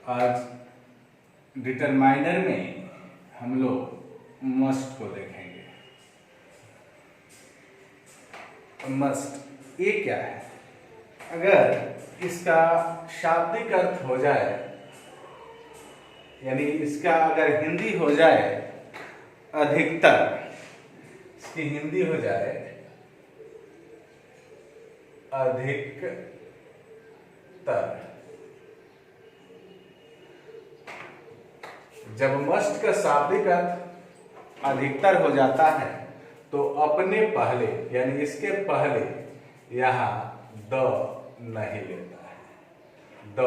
आज डिटरमाइनर में हम लोग मस्ट को देखेंगे। मस्ट ये क्या है? अगर इसका शाब्दिक अर्थ हो जाए, यानी इसका अगर हिंदी हो जाए अधिकतर, इसकी हिंदी हो जाए अधिकतर, जब मस्ट का शाब्दिक अर्थ अधिकतर हो जाता है तो अपने पहले यानी इसके पहले यहां द नहीं लेता है, द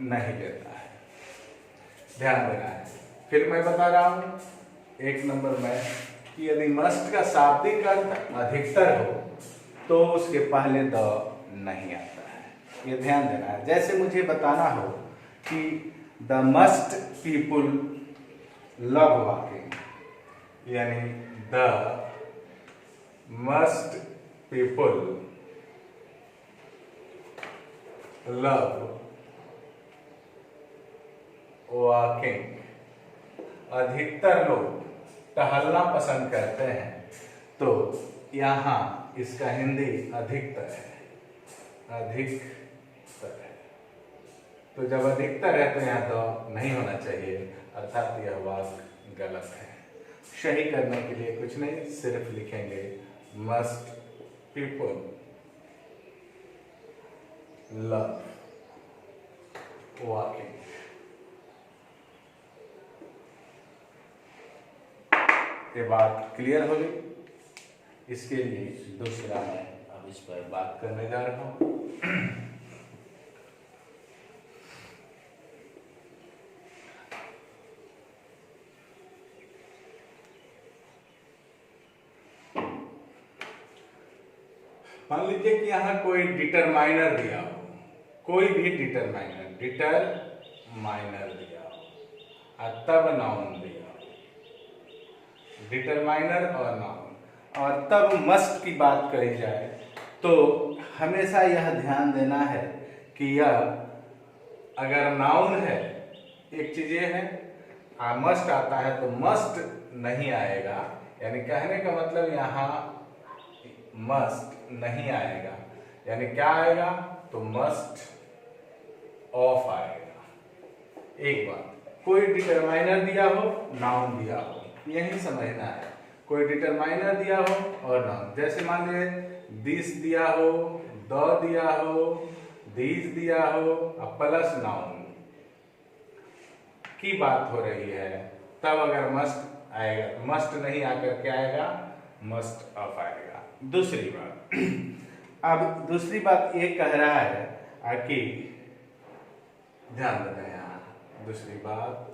नहीं लेता है, ध्यान देना है। फिर मैं बता रहा हूं एक नंबर में कि यदि मस्ट का शाब्दिक अर्थ अधिकतर हो तो उसके पहले द नहीं आता है, ये ध्यान देना है। जैसे मुझे बताना हो कि the must people love walking, यानी the must people love walking, अधिकतर लोग टहलना पसंद करते हैं, तो यहां इसका हिंदी अधिकतर है, अधिकतर है। तो जब अधिकतर है तो यहां तो नहीं होना चाहिए, अर्थात यह वाक्य गलत है। सही करने के लिए कुछ नहीं, सिर्फ लिखेंगे मस्ट पीपल लव वॉकिंग। ये बात क्लियर हो गई। इसके लिए दूसरा मैं अब इस पर बात करने जा रहा हूं। मान लीजिए कि यहां कोई डिटरमाइनर दिया हो, कोई भी डिटरमाइनर दिया हो और तब नाउन दिया हो, डिटरमाइनर और नाउन, और तब मस्ट की बात कही जाए तो हमेशा यह ध्यान देना है कि यह अगर नाउन है, एक चीज ये है मस्ट आता है तो मस्ट नहीं आएगा, यानी कहने का मतलब यहाँ मस्ट नहीं आएगा, यानी क्या आएगा तो मस्ट ऑफ आएगा। एक बात, कोई डिटरमाइनर दिया हो, नाउन दिया हो, यही समझना है। कोई डिटरमाइनर दिया हो और नाउन, जैसे मान लीजिए दिस दिया हो, द दिया हो, दीज दिया हो और प्लस नाउन की बात हो रही है, तब अगर मस्ट आएगा, मस्ट नहीं आकर के आएगा, मस्ट ऑफ आएगा। दूसरी बात, अब दूसरी बात ये कह रहा है कि ध्यान देना, यहाँ दूसरी बात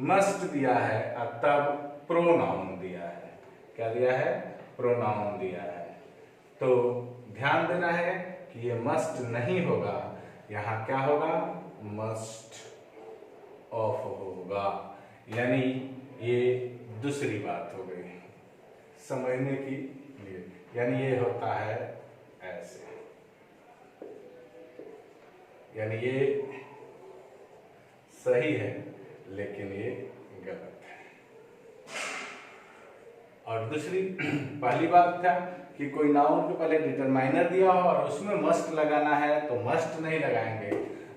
मस्ट दिया है और तब प्रोनाउन दिया है। क्या दिया है? प्रोनाउन दिया है। तो ध्यान देना है कि ये मस्ट नहीं होगा, यहाँ क्या होगा? मस्ट ऑफ होगा, यानी ये दूसरी बात हो गई समझने की लिए। यानी ये होता है ऐसे, यानी ये सही है लेकिन ये गलत है। और दूसरी पहली बात था कि कोई नाउन के पहले डिटरमाइनर दिया हो और उसमें मस्ट लगाना है तो मस्ट नहीं लगाएंगे,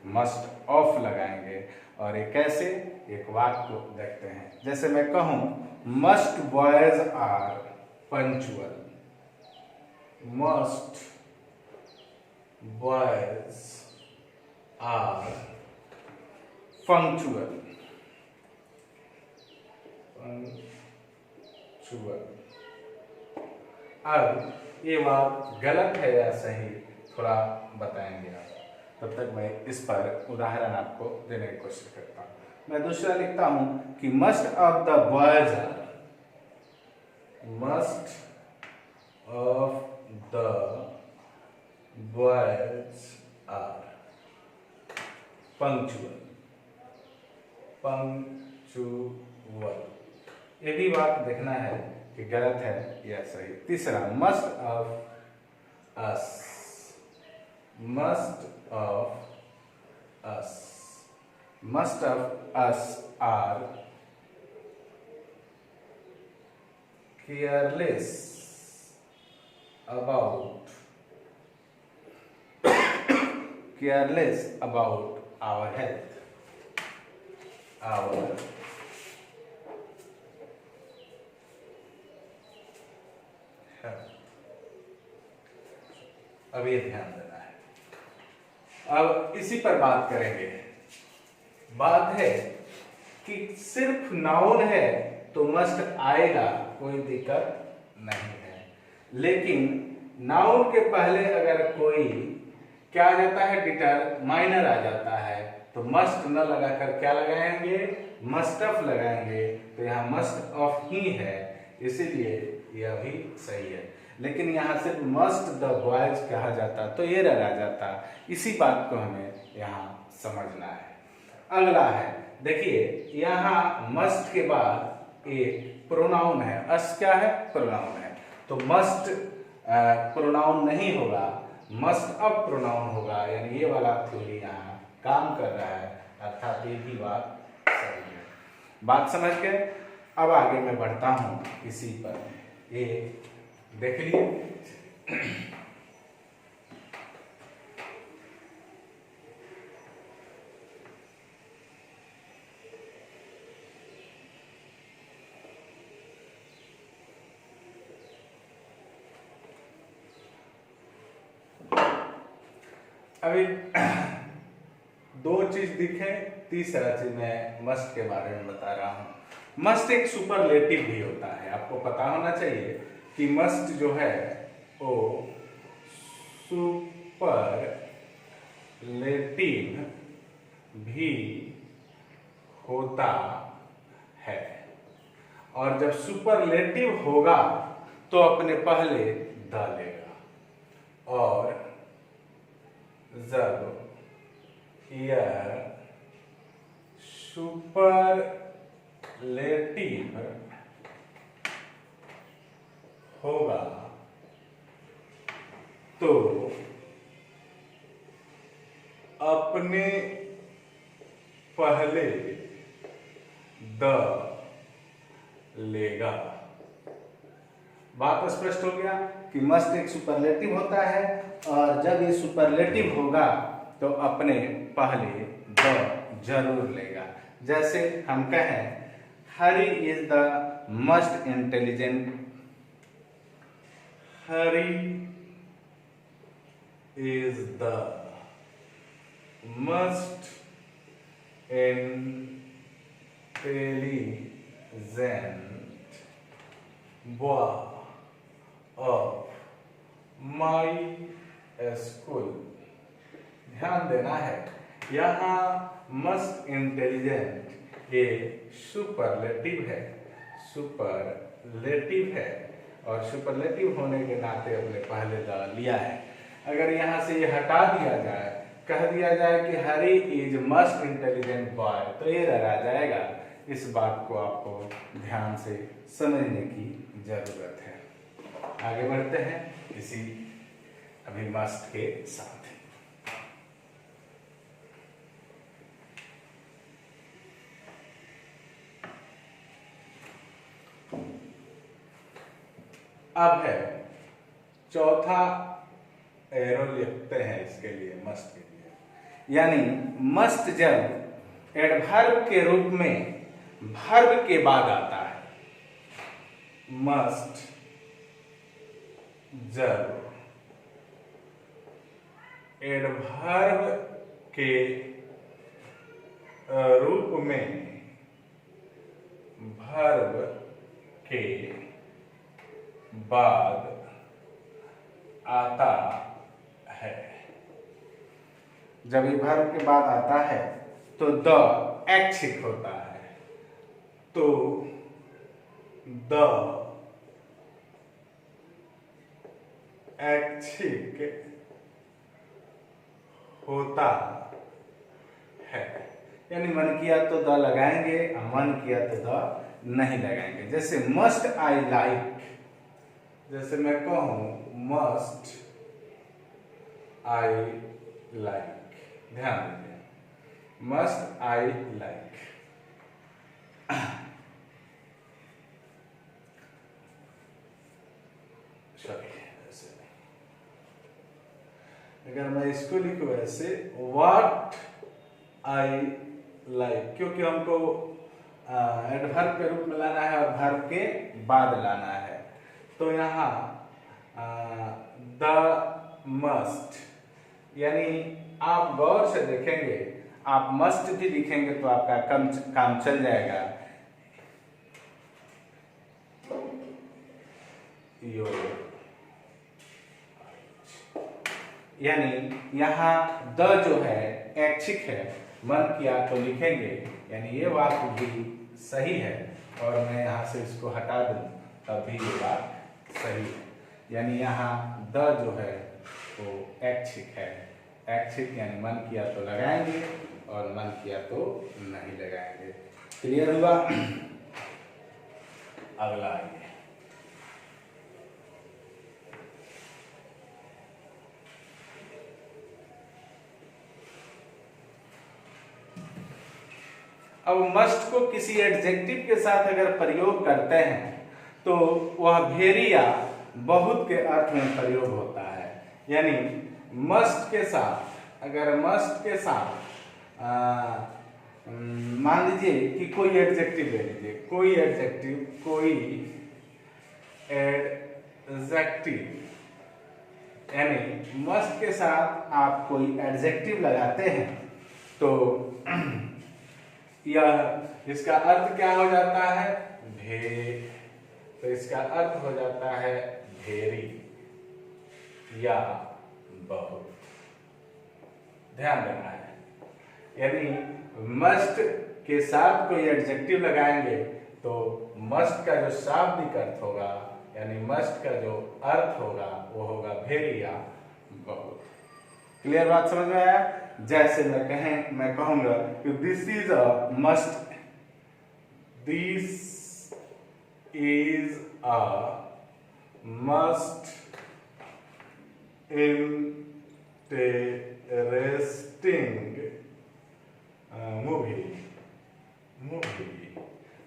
मस्ट ऑफ लगाएंगे। और ये कैसे? एक वाक्य को देखते हैं। जैसे मैं कहूं must boys are punctual, must boys are punctual, punctual. अब ये बात गलत है या सही, थोड़ा बताएंगे आप, तब तक मैं इस पर उदाहरण आपको देने की कोशिश करता हूँ। मैं दूसरा लिखता हूं कि must of the boys are, must of the boys are punctual, punctual. ये भी बात देखना है कि गलत है या सही। तीसरा must of us, must of us, most of us are careless about our health, our health। अब ये ध्यान देना है। अब इसी पर बात करेंगे। बात है कि सिर्फ नाउन है तो मस्ट आएगा, कोई दिक्कत नहीं है। लेकिन नाउन के पहले अगर कोई क्या आ जाता है, डिटरमाइनर आ जाता है, तो मस्ट न लगाकर क्या लगाएंगे, मस्ट ऑफ लगाएंगे। तो यहाँ मस्ट ऑफ ही है, इसीलिए यह भी सही है। लेकिन यहाँ सिर्फ मस्ट द बॉयज कहा जाता तो ये रह जाता। इसी बात को हमें यहाँ समझना है। अगला है, देखिए यहाँ मस्ट के बाद एक प्रोनाउन है। अस क्या है, प्रोनाउन है। तो मस्ट प्रोनाउन नहीं होगा, मस्ट अब प्रोनाउन होगा। यानी ये वाला थ्योरी यहाँ काम कर रहा है, अर्थात ये भी बात सही है। बात समझ के अब आगे मैं बढ़ता हूँ इसी पर। ये देख लिए। अभी दो चीज दिखे, तीसरा चीज मैं मस्ट के बारे में बता रहा हूं। मस्ट एक सुपरलेटिव भी होता है। आपको पता होना चाहिए कि मस्ट जो है वो सुपरलेटिव भी होता है। और जब सुपरलेटिव होगा तो अपने पहले द लेगा। और जब यह सुपरलेटिव होगा तो अपने पहले द लेगा। बात स्पष्ट हो गया कि मस्ट एक सुपरलेटिव होता है, और जब ये सुपरलेटिव होगा तो अपने पहले द जरूर लेगा। जैसे हम कहें Hari is the must intelligent, Hari is the must intelligent boy of my school. ध्यान देना है, यहाँ मस्ट इंटेलिजेंट ये सुपरलेटिव है, सुपरलेटिव है, और सुपरलेटिव होने के नाते अपने पहले द लिया है। अगर यहाँ से ये हटा दिया जाए, कह दिया जाए कि हरी इज मस्ट इंटेलिजेंट बॉय, तो ये रह जाएगा। इस बात को आपको ध्यान से समझने की जरूरत है। आगे बढ़ते हैं इसी अभी मस्ट के साथ। अब है चौथा एरो लिखते हैं इसके लिए, मस्ट के लिए। यानी मस्ट जब एडवर्ब के रूप में वर्ब के बाद आता है, मस्ट जब एडवर्ब के रूप में वर्ब के बाद आता है। जब ये वर्ब के बाद आता है तो द ऐच्छिक होता है, तो द ऐच्छिक होता है। यानी मन किया तो द लगाएंगे, मन किया तो द नहीं लगाएंगे। जैसे मस्ट आई लाइक, जैसे मैं कहूं मस्ट आई लाइक, ध्यान दीजिए मस्ट आई लाइक। सॉरी, अगर मैं इसको लिखूं ऐसे, व्हाट आई लाइक, क्योंकि हमको एडवर्ब के रूप में लाना है और वर्ब के बाद लाना है। तो यहाँ द मस्ट, यानी आप गौर से देखेंगे, आप मस्ट भी लिखेंगे तो आपका काम चल जाएगा। यानी यहाँ द जो है ऐच्छिक है, मन किया तो लिखेंगे, यानी ये वाक्य भी सही है, और मैं यहाँ से इसको हटा दूं तब भी ये बात सही है। यानी यहाँ द जो है वो ऐच्छिक है। ऐच्छिक यानी मन किया तो लगाएंगे और मन किया तो नहीं लगाएंगे। क्लियर हुआ? अगला आइए। अब मस्ट को किसी एडजेक्टिव के साथ अगर प्रयोग करते हैं तो वह भेरी या बहुत के अर्थ में प्रयोग होता है। यानी मस्ट के साथ, अगर मस्ट के साथ मान लीजिए कि कोई एडजेक्टिव ले लीजिए, कोई एडजेक्टिव, यानी मस्ट के साथ आप कोई एडजेक्टिव लगाते हैं तो यह, इसका अर्थ क्या हो जाता है? तो इसका अर्थ हो जाता है भेरी या बहुत। ध्यान देना है, यानी मस्ट के साथ कोई एडजेक्टिव लगाएंगे तो मस्ट का जो शाब्दिक अर्थ होगा, यानी मस्ट का जो अर्थ होगा वो होगा भेरी या बहुत। क्लियर बात समझ में आया? जैसे मैं कहूंगा कि this is a must, this is a must interesting movie.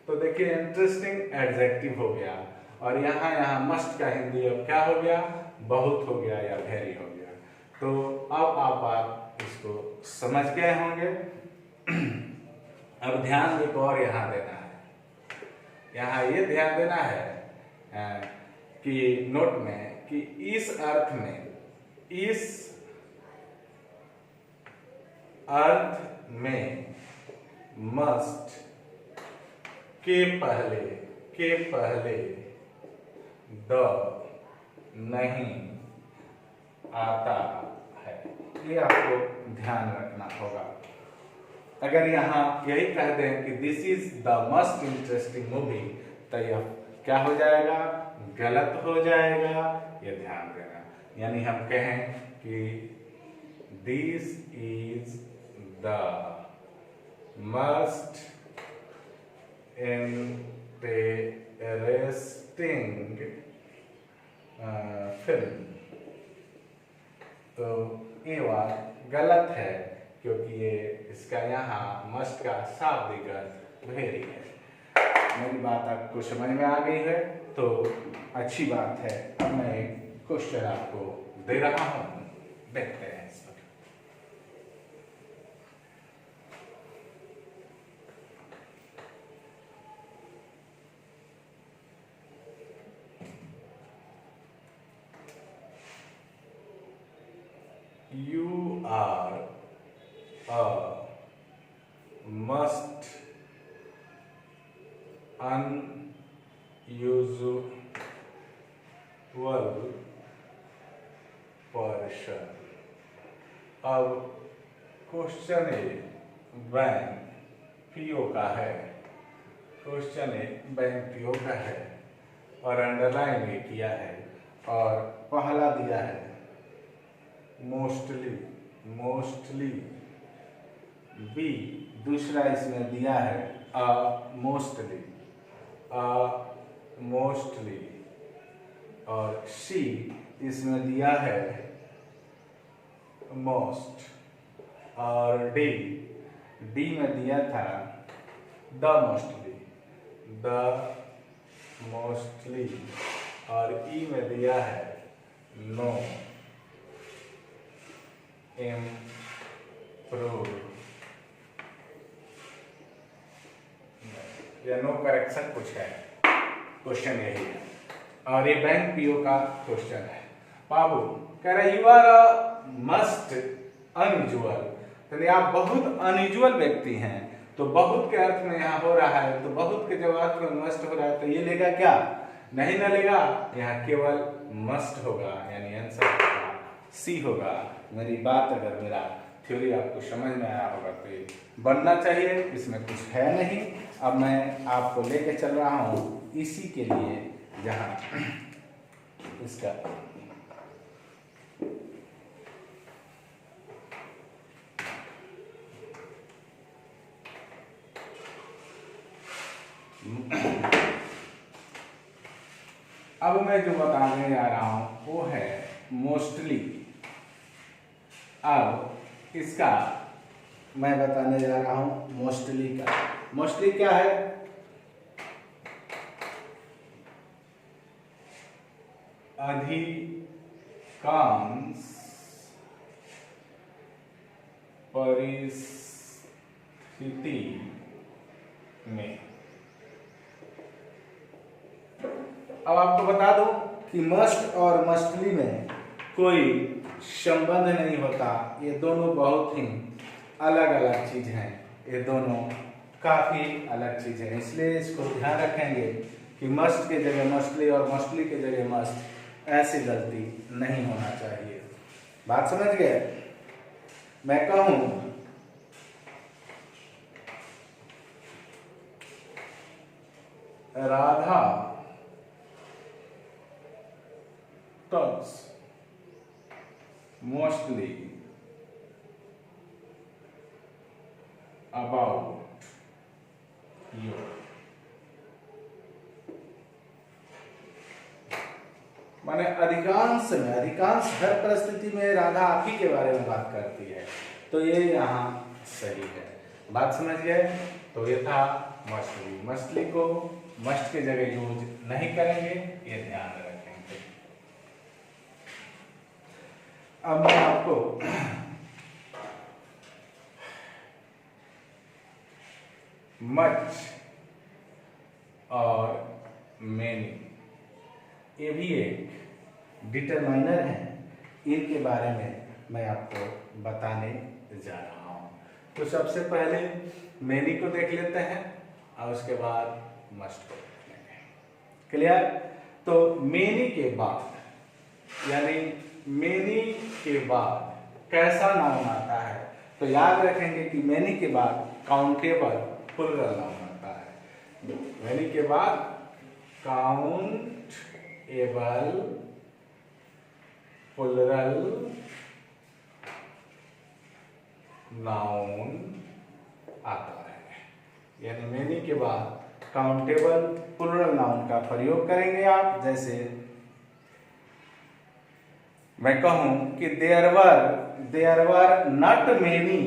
तो देखिए इंटरेस्टिंग एडजेक्टिव हो गया, और यहाँ मस्ट का हिंदी अब क्या हो गया? बहुत हो गया या वेरी हो गया। तो अब आप बात इसको समझ गए होंगे। अब ध्यान एक और यहाँ देना है, यहाँ ये ध्यान देना है कि नोट में कि इस अर्थ में मस्ट के पहले द नहीं आता है। ये आपको ध्यान रखना होगा। अगर यहाँ यही कह दें कि this is the most interesting movie, तो यह क्या हो जाएगा? गलत हो जाएगा। ये ध्यान देना। यानी हम कहें कि this is the most interesting film, तो ये बात गलत है, क्योंकि ये इसका यहाँ मस्ट का शाब्दिक अर्थ वेरी है। मेरी बात आपको समझ में आ गई है तो अच्छी बात है। अब मैं एक क्वेश्चन आपको दे रहा हूँ, देखते हैं इस पर। You are a must unusual person। अब क्वेश्चन ए बैंक पीओ का है, क्वेश्चन ए बैंक पीओ का है, और अंडरलाइन भी किया है, और पहला दिया है मोस्टली, बी दूसरा इसमें दिया है मोस्टली, और सी इसमें दिया है मोस्ट, और डी में दिया था द मोस्टली और ई में दिया है नो इम्प्रूव या नो करेक्शन कुछ है, क्वेश्चन यही है और ये बैंक पीओ का क्वेश्चन है। बाबू कह रहे you are a must unusual, यानी आप बहुत अनयूजुअल व्यक्ति हैं। तो बहुत के अर्थ में यहाँ हो रहा है, तो बहुत के जब अर्थ में मस्ट हो रहा है तो ये लेगा क्या, नहीं ना लेगा, यहाँ केवल मस्ट होगा, यानी आंसर होगा सी होगा। मेरी बात अगर मेरा थ्योरी आपको समझ में आया होगा तो ये बनना चाहिए, इसमें कुछ है नहीं। अब मैं आपको लेके चल रहा हूँ इसी के लिए जहाँ इसका अब मैं जो बताने जा रहा हूं वो है मोस्टली। अब इसका मैं बताने जा रहा हूं मोस्टली का। मोस्टली क्या है, अधिकांश परिस्थिति में। अब आपको बता दूं कि मस्ट और मस्टली में कोई संबंध नहीं होता, ये दोनों बहुत ही अलग अलग चीज हैं, ये दोनों काफी अलग चीज है। इसलिए इसको ध्यान रखेंगे कि मस्ट के जगह मस्टली और मस्टली के जगह मस्ट, ऐसी गलती नहीं होना चाहिए। बात समझ गए। मैं कहूं Radha talks mostly about you। माने अधिकांश में, अधिकांश हर परिस्थिति में राधा आप ही के बारे में बात करती है, तो ये यहाँ सही है। बात समझ गए। तो ये था मछली। मछली को मस्ट के जगह यूज नहीं करेंगे, ये ध्यान रखेंगे। अब मैं आपको मच और मेनी, ये भी एक डिटरमाइनर है, इनके बारे में मैं आपको बताने जा रहा हूं। तो सबसे पहले मेनी को देख लेते हैं और उसके बाद मस्ट को देख लेंगे। क्लियर। तो मेनी के बाद, यानी मेनी के बाद कैसा नाउन आता है, तो याद रखेंगे कि मेनी के बाद काउंटेबल प्लूरल नाउन आता है। मेनी के बाद काउंटेबल प्लूरल नाउन आता है। यानी मेनी के बाद काउंटेबल प्लूरल नाउन का प्रयोग करेंगे आप। जैसे मैं कहूं कि there were not many,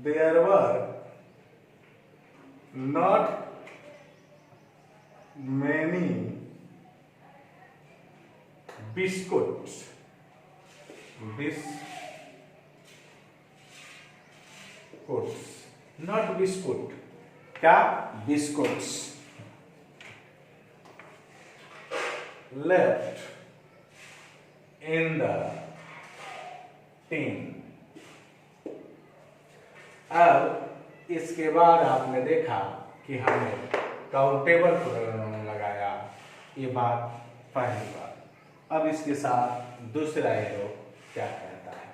there were not many biscuits, not biscuit, क्या biscuits, left in the tin। अब इसके बाद आपने देखा कि हमने काउंटेबल प्लूरल नाउन लगाया, ये बात पहली बात। अब इसके साथ दूसरा एरो क्या कहता है,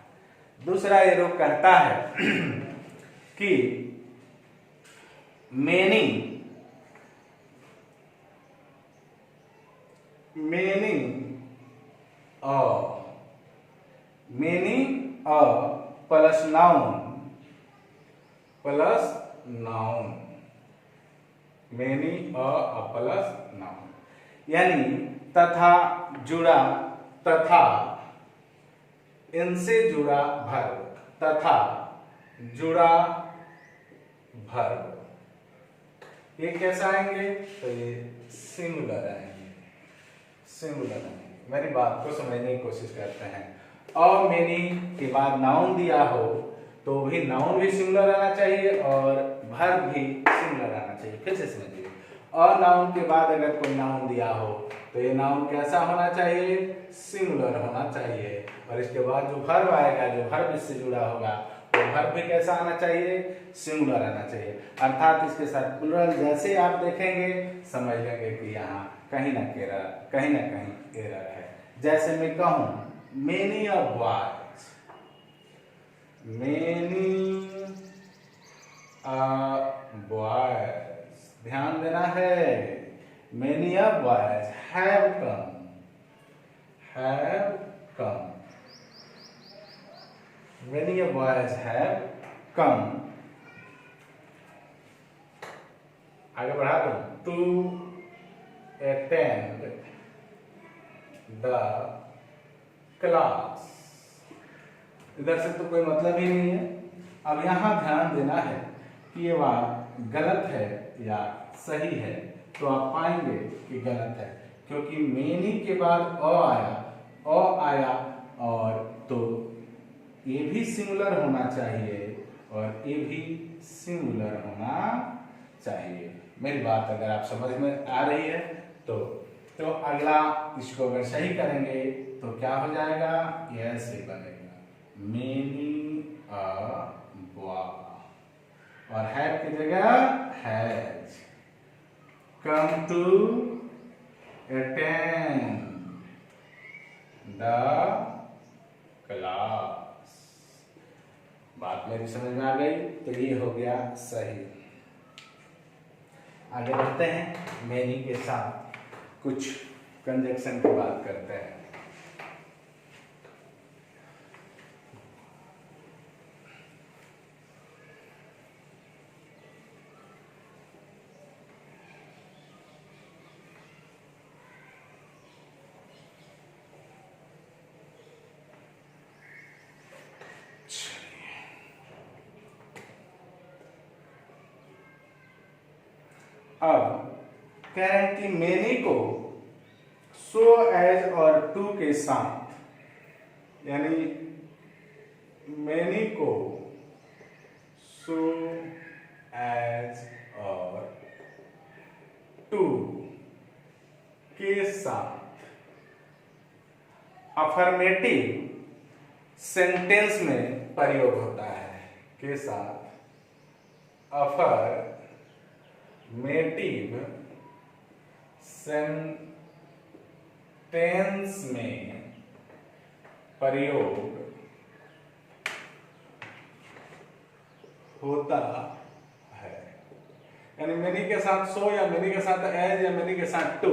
दूसरा एरो कहता है कि many plus noun, many plus noun, यानी तथा जुड़ा, तथा इनसे जुड़ा वर्ब तथा जुड़ा वर्ब, ये कैसा आएंगे? तो ये सिंगुलर आएंगे, सिंगुलर आएंगे। मेरी बात को समझने की कोशिश करते हैं। और मेनी के बाद नाउन दिया हो तो भी नाउन भी सिंगुलर आना चाहिए और वर्ब भी सिंगुलर आना चाहिए। फिर से समझिए, और नाउन के बाद अगर कोई नाउन दिया हो तो ये नाउन कैसा होना चाहिए? सिंगुलर होना चाहिए। और इसके बाद जो वर्ब आएगा, जो वर्ब इससे जुड़ा होगा, तो वर्ब भी कैसा आना चाहिए? सिंगुलर आना चाहिए। अर्थात इसके साथ प्लुरल जैसे आप देखेंगे समझ लेंगे कि यहाँ कहीं ना कहीं एरर है। जैसे मैं कहूँ many of boys, many boys, ध्यान देना है, many of boys have come, many of boys have come, आगे बढ़ा दूं, to attend the class। इधर से तो कोई मतलब ही नहीं है। अब यहाँ ध्यान देना है कि ये बात गलत है या सही है, तो आप पाएंगे कि गलत है, क्योंकि मेनी के बाद अ आया और तो ये भी सिंगुलर होना चाहिए और ये भी सिंगुलर होना चाहिए। मेरी बात अगर आप समझ में आ रही है तो अगला इसको अगर सही करेंगे तो क्या हो जाएगा? ये ऐसे बनेगा, मेनी अ बॉय और हैव की जगह has come to attend the class. बात मेरी समझ में आ गई? तो ये हो गया सही। आगे बढ़ते हैं, मेनी के साथ कुछ कंजक्शन की बात करते हैं। अब कह रहे हैं कि मेनी को सो एज और टू के साथ, यानी मेनी को सो एज और टू के साथ अफर्मेटिव सेंटेंस में प्रयोग होता है। के साथ अफर्मेटिव सेंटेंस में प्रयोग होता है। यानी मेनी के साथ सो या मेनी के साथ एज या मेनी के साथ टू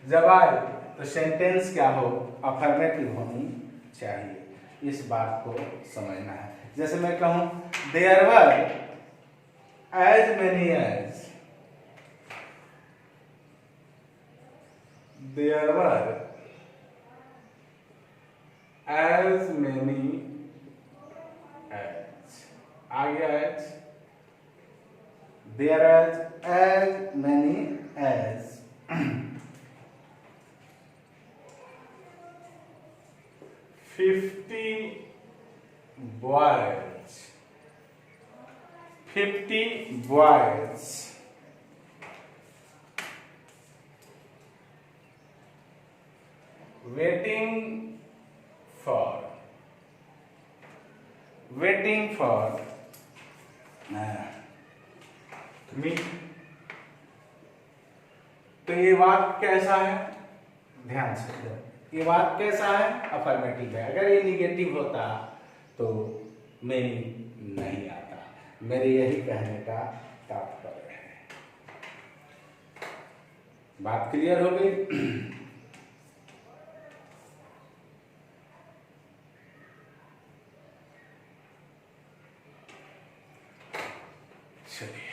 जब आए तो सेंटेंस क्या हो? अफर्मेटिव होनी चाहिए। इस बात को समझना है। जैसे मैं कहूं there were as many as, there were as many as, आ गया as, there as many as 50 boys, 50 boys waiting for me। तो ये वाक्य कैसा है? ध्यान से दो, ये वाक्य कैसा है? अफर्मेटिव है। अगर ये निगेटिव होता तो मेनी नहीं आता। मेरे यही कहने का तात्पर्य है। बात क्लियर हो गई? चलिए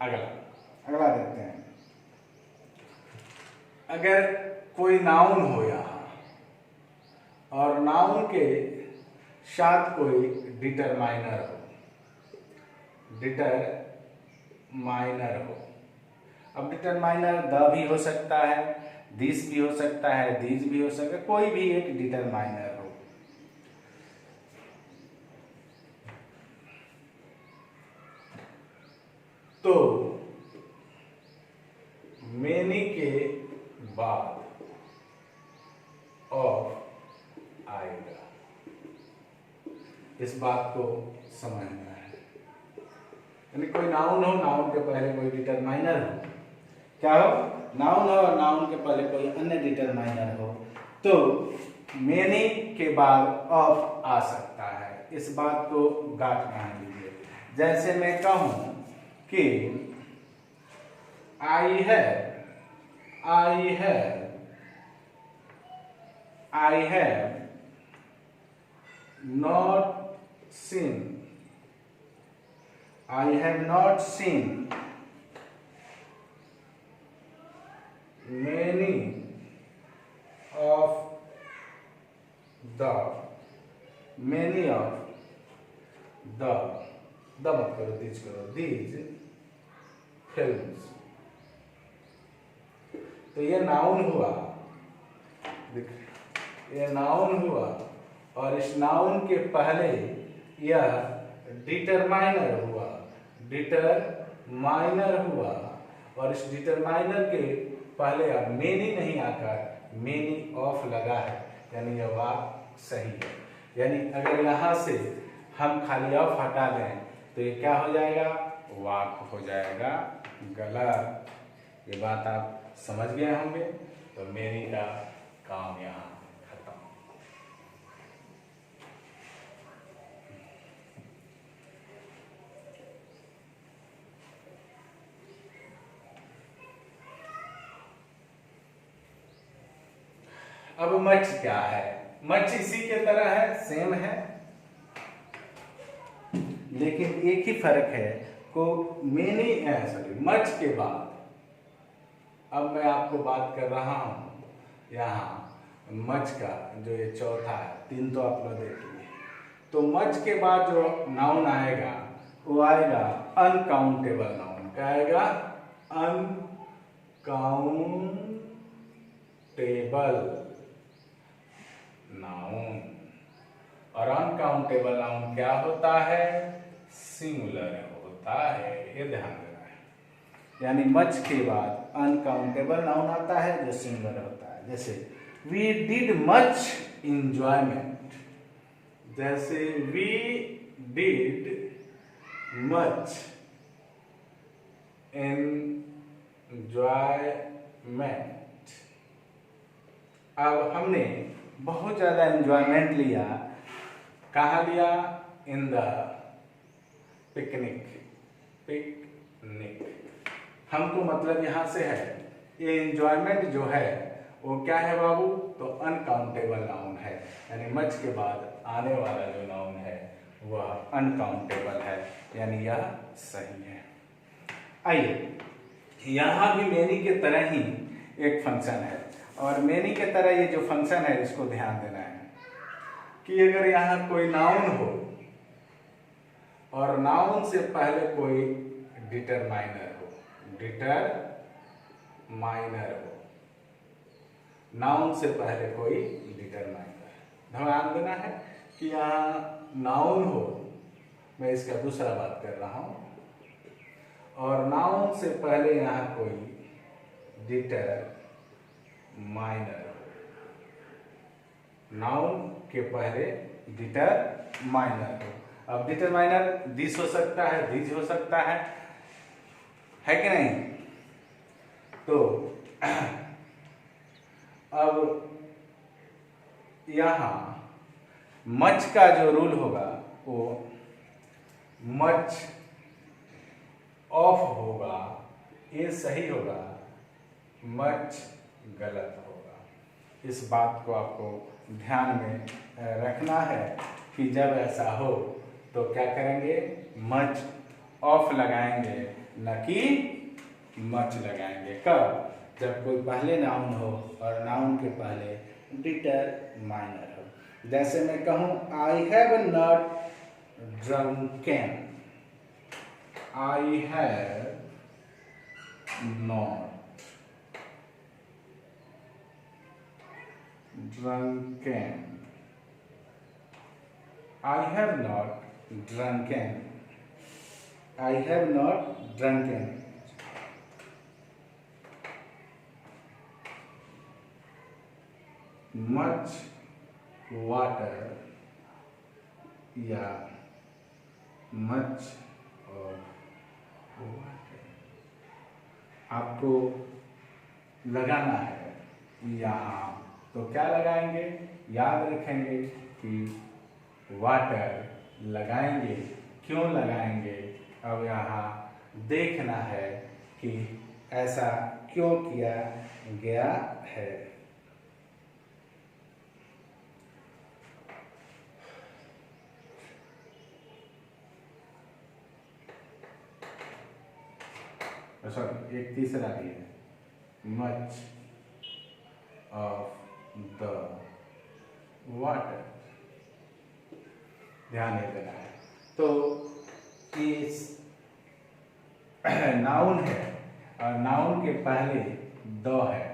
अगला अगला देखते हैं। अगर कोई नाउन हो यहाँ और नाउन के साथ कोई डिटरमाइनर हो, डिटरमाइनर हो। अब डिटरमाइनर द भी हो सकता है, दिस भी हो सकता है, दीज भी हो सकता है, कोई भी एक डिटरमाइनर हो। तो मेनी के बाद ऑफ आएगा। इस बात को समझना है। यानी कोई नाउन हो, नाउन के पहले कोई डिटरमाइनर हो, क्या हो, नाउन हो और नाउन के पहले कोई अन्य डिटरमाइनर हो, तो मेनी के बाद ऑफ आ सकता है। इस बात को गांठ बांध लीजिए। जैसे मैं कहूं कि I have not seen many of the मत करो, दीज करो, दीज फिल्म्स। तो ये नाउन हुआ, ये नाउन हुआ और इस नाउन के पहले यह डिटरमाइनर हुआ और इस डिटरमाइनर के पहले अब मेनी नहीं आकर मेनी ऑफ लगा है, यानी यह वाक्य सही है। यानी अगर यहाँ से हम खाली ऑफ हटा दें तो ये क्या हो जाएगा, वाक्य हो जाएगा गलत। ये बात आप समझ गए होंगे। तो मेनी का काम यहाँ खत्म। अब मच क्या है? मच इसी के तरह है, सेम है, लेकिन एक ही फर्क है को मेनी मच के बाद। अब मैं आपको बात कर रहा हूं यहाँ मच का, जो ये चौथा है, तीन तो आप लोग देख लिए। तो मच के बाद जो नाउन आएगा वो आएगा अनकाउंटेबल नाउन। क्या आएगा? Uncountable noun. और अनकाउंटेबल नाउन क्या होता है? सिंगुलर होता है, ये ध्यान देना है। यानी मच के बाद अनकाउंटेबल नाउन आता है जो सिंगुलर होता है। जैसे वी डिड मच इंजॉयमेंट, जैसे वी डिड मच एंजॉयमेंट। अब हमने बहुत ज्यादा एंजॉयमेंट लिया। कहाँ लिया? In the picnic. हमको मतलब यहां से है, ये एंजॉयमेंट जो है वो क्या है बाबू? तो अनकाउंटेबल नाउन है। यानी मच के बाद आने वाला जो नाउन है वह अनकाउंटेबल है, यानी यह सही है। आइए, यहां भी मेनी के तरह ही एक फंक्शन है, और मेनी के तरह ये जो फंक्शन है इसको ध्यान देना है कि अगर यहाँ कोई नाउन हो और नाउन से पहले कोई डिटरमाइनर हो, नाउन से पहले कोई डिटरमाइनर, ध्यान देना है कि यहाँ नाउन हो, मैं इसका दूसरा बात कर रहा हूं, और नाउन से पहले यहाँ कोई डिटरमाइनर, नाउन के पहले डिटरमाइनर हो। अब डिटरमाइनर दिस हो सकता है, दीज हो सकता है कि नहीं? तो अब यहां मच का जो रूल होगा वो मच ऑफ होगा, ये सही होगा, मच गलत होगा। इस बात को आपको ध्यान में रखना है कि जब ऐसा हो तो क्या करेंगे? मच ऑफ लगाएंगे न कि मच लगाएंगे। कब? जब कोई पहले नाउन हो और नाउन के पहले डिटरमाइनर हो। जैसे मैं कहूँ I have not drunken, I have not drunken, I have not drunken, I have not drunken। much water या much और water आपको लगाना है यहाँ, तो क्या लगाएंगे? याद रखेंगे कि वाटर लगाएंगे। क्यों लगाएंगे? अब यहाँ देखना है कि ऐसा क्यों किया गया है। सॉरी, एक तीसरा भी है, मच ऑफ द वाटर, ध्यान देना है। तो इस नाउन है और नाउन के पहले द है,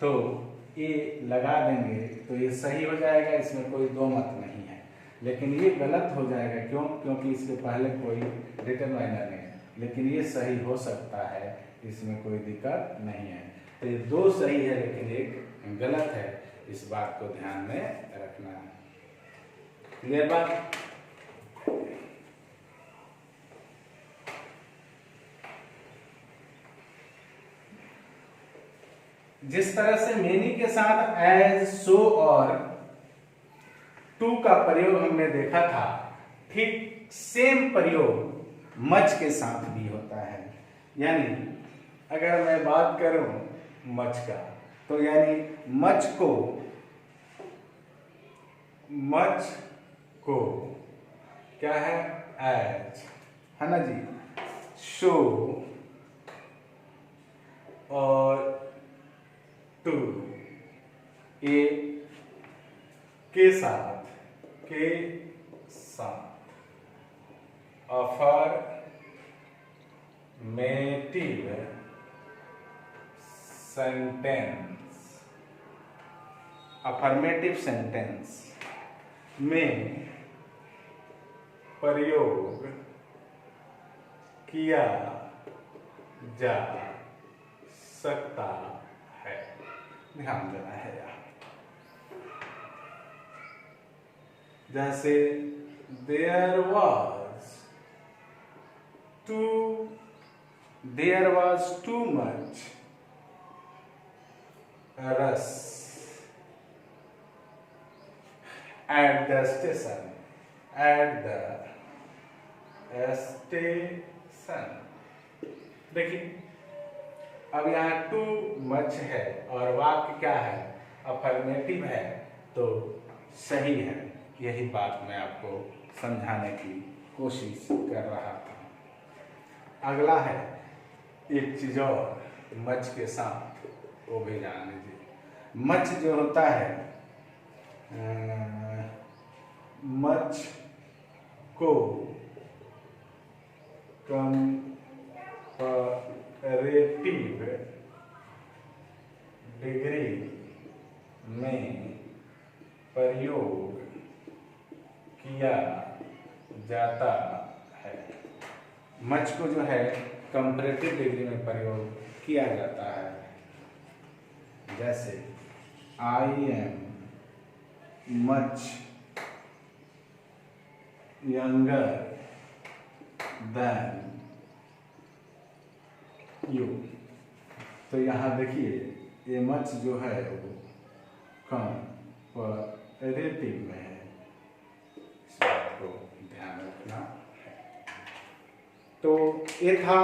तो ये लगा देंगे तो ये सही हो जाएगा, इसमें कोई दो मत नहीं है। लेकिन ये गलत हो जाएगा, क्यों? क्योंकि इसके पहले कोई डिटरमाइनर नहीं है। लेकिन ये सही हो सकता है, इसमें कोई दिक्कत नहीं है। तो ये दो सही है लेकिन एक गलत है, इस बात को ध्यान में रखना है। क्लियर बात? जिस तरह से मेनी के साथ एज, सो और टू का प्रयोग हमने देखा था, ठीक सेम प्रयोग मच के साथ भी होता है। यानी अगर मैं बात करूं मच का, तो यानी मच को क्या है? एज, है ना जी। शो और टू ए के साथ अफर्मेटिव सेंटेंस में प्रयोग किया जा सकता है। ध्यान देना है यहाँ। जैसे there was too much rush at the station, देखिए अब यहाँ टू मच है और वाक्य क्या है? अफर्मेटिव है, तो सही है। यही बात मैं आपको समझाने की कोशिश कर रहा था। अगला है एक चीज और, मच के साथ, वो भी जान लीजिए। मच जो होता है, मच को कंपैरेटिव डिग्री में प्रयोग किया जाता है। मच को जो है कंपैरेटिव डिग्री में प्रयोग किया जाता है। जैसे I am much younger than you. तो यहाँ देखिए ये मच जो है वो कंपैरेटिव में है, इस बात को ध्यान रखना है। तो ये था